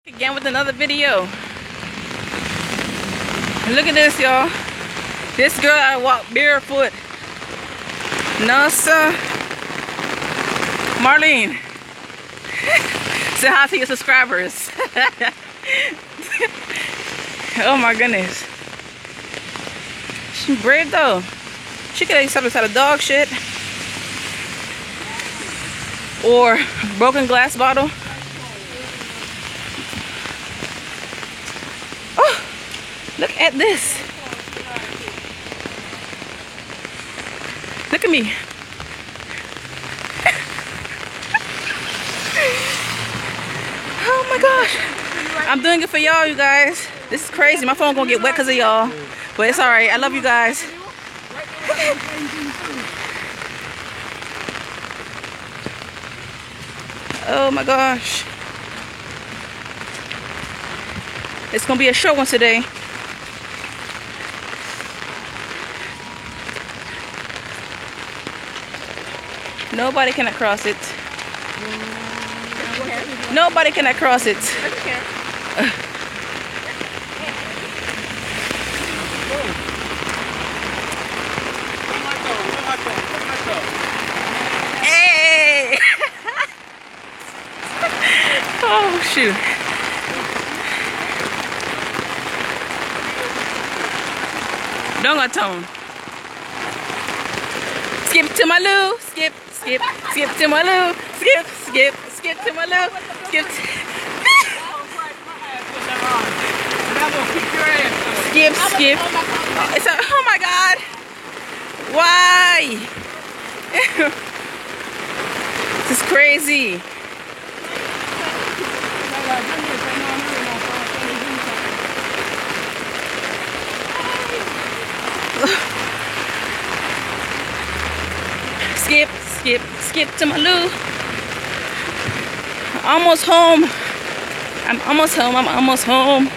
Again with another video. Look at this, y'all. This girl I walk barefoot. No, sir. Marlene. Say hi to your subscribers. Oh my goodness. She's brave though. She could have used something out of dog shit. Or broken glass bottle. Oh, look at this. Look at me. Oh my gosh. I'm doing it for y'all, you guys. This is crazy. My phone gonna get wet because of y'all. But it's alright. I love you guys. Oh my gosh. It's gonna be a short one today. Nobody cannot cross it. Nobody cannot cross it. Hey! Oh shoot. Dongatone. Skip to my loo. Skip, skip, skip to my loo. Skip, skip, skip to my loo. Skip. Skip, skip. It's a, oh my God. Why? This is crazy. Skip, skip, skip to my loo. Almost home. I'm almost home. I'm almost home.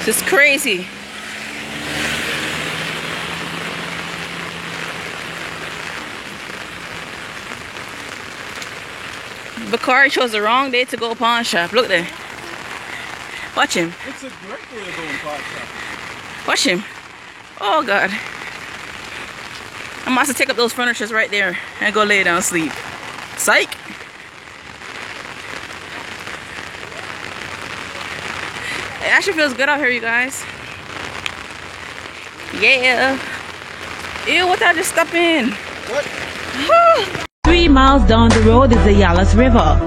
This is crazy. Bakari chose the wrong day to go pawn shop. Look there. Watch him. It's a great way of going pawn shop. Watch him. Oh God. I'm about to take up those furnitures right there and go lay down and sleep. Psych. It actually feels good out here, you guys. Yeah. Ew, what did I just step in? What? 3 miles down the road is the Yalas River.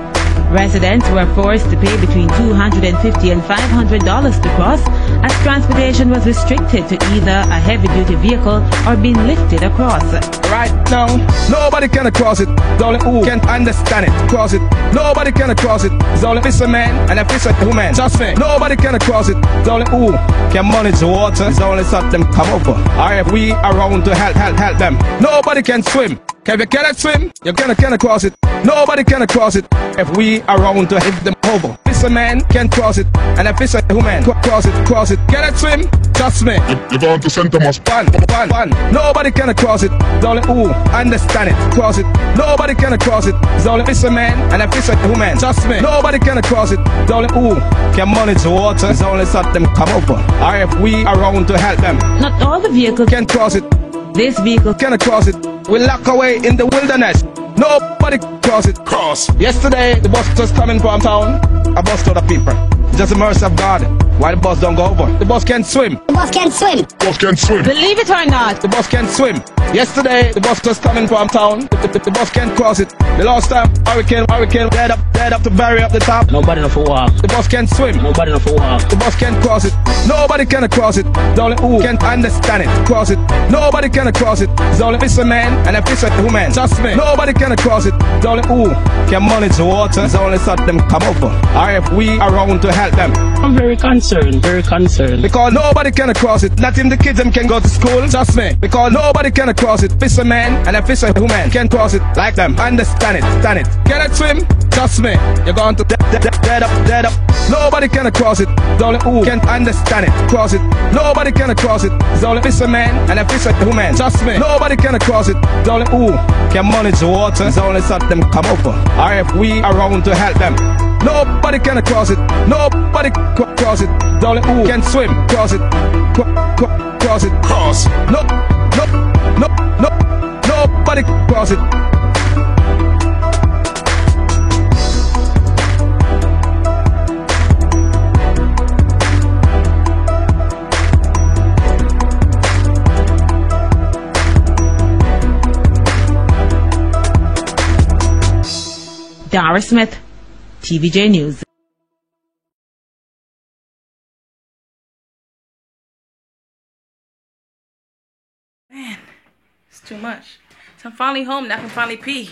Residents were forced to pay between $250 and $500 to cross, as transportation was restricted to either a heavy-duty vehicle or being lifted across. Right now, nobody can cross it. It's only who can understand it. Cross it. Nobody can cross it. It's only fisherman and a fisherwoman. Just me. Nobody can cross it. It's only who can manage the water. It's only something come over. Or if we around to help them. Nobody can swim. If you cannot swim, you cannot cross it. Nobody can cross it. If we around to hit them over. Fisherman can cross it, and a fisherwoman cross it. Cannot swim, just me. You're going to Santa Mas. One. Nobody can cross it. It's only who understand it. Cross it. Nobody can cross it. It's only fisherman and a fisherwoman. Just me. Nobody can cross it. It's only who can manage the water. It's only something come over. Or if we around to help them. Not all the vehicles Can cross it. This vehicle Can cross it. We lock away in the wilderness. Nobody cross it. Cross. Yesterday, the bus was coming from town. A bus to the people. Just the mercy of God. Why the bus don't go over? The bus can't swim. The bus can't swim. Boss can swim. Believe it or not, The bus can't swim. Yesterday, the bus was coming from town. The bus can't cross it. The last time, hurricane, dead up to bury up the top. Nobody know for walk. The bus can't swim. Nobody know for walk. The bus can't cross it. Nobody can cross it. The only who can understand it. Cross it. Nobody can cross it. It's only fisherman and a fisherwoman. Just me. Nobody can cross it. The only who can manage the water. It's only something come over. Or if we around to help them. I'm very concerned, Because nobody can cross it. Not even the kids them can go to school. Just me. Because nobody can cross it. Fisherman and a fisherwoman can cross it like them. Understand it. Stand it. Cannot swim. Trust me, you're going to dead up. Nobody can cross it. It's only who can understand it. Cross it. Nobody can cross it. It's only fisherman and a fisherwoman. Trust me, nobody can cross it. It's only who can manage the water. It's only so them come over. Or if we around to help them. Nobody can cross it. Nobody cross it. It's only who can swim. Cross it. Cross it. Cross. Nobody cross it. Dara Smith, TVJ News. Man, it's too much. So I'm finally home. Now I can finally pee.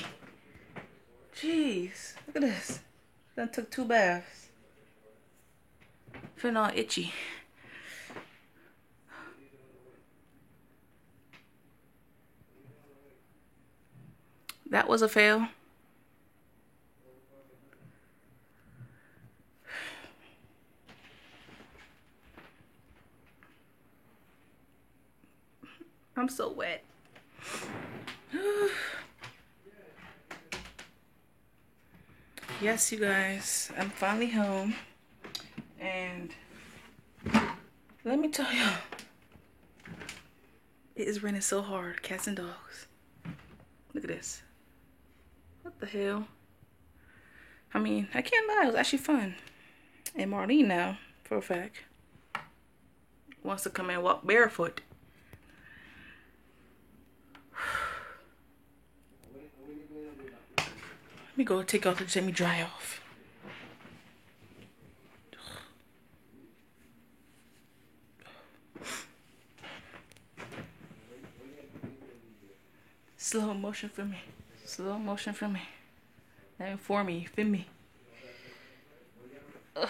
Jeez, look at this. Done took 2 baths. Feeling all itchy. That was a fail. I'm so wet. Yes, you guys, I'm finally home. And let me tell y'all, it is raining so hard. Cats and dogs. Look at this. What the hell? I mean, I can't lie, it was actually fun. And Marlene now, for a fact, wants to come and walk barefoot. Let me go take off and let me dry off. Slow motion for me. Slow motion for me. Not for me. For me. Ugh.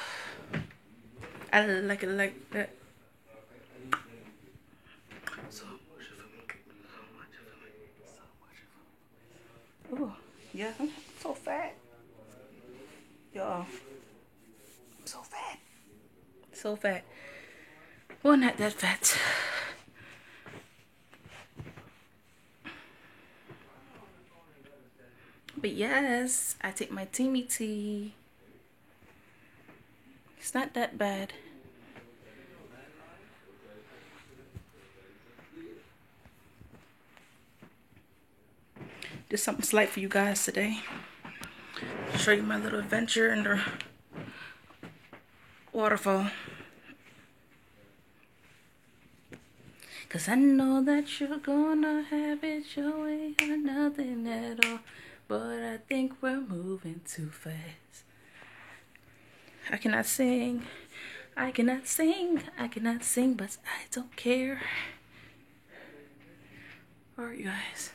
I like it like that. Slow motion for me. Slow motion for me. Slow motion for me. Ooh. Yeah, I'm so fat. Y'all. I'm so fat. So fat. Well, not that fat. But yes, I take my Timmy tea. It's not that bad. Just something slight for you guys today. Show you my little adventure in the waterfall. Cause I know that you're gonna have it your way or nothing at all. But I think we're moving too fast. I cannot sing. I cannot sing. I cannot sing, but I don't care. Alright, you guys.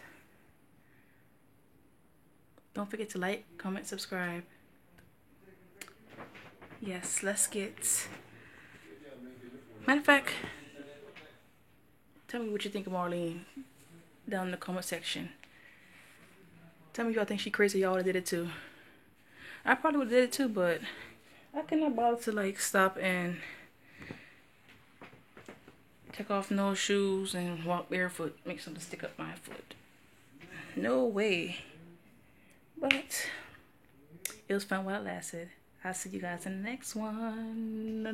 Don't forget to like, comment, subscribe. Yes, let's get... Matter of fact, tell me what you think of Marlene down in the comment section. Tell me if y'all think she crazy. Y'all would have did it too. I probably would have did it too, but I could not bother to like stop and take off no shoes and walk barefoot. Make something stick up my foot. No way. But it was fun while it lasted. I'll see you guys in the next one.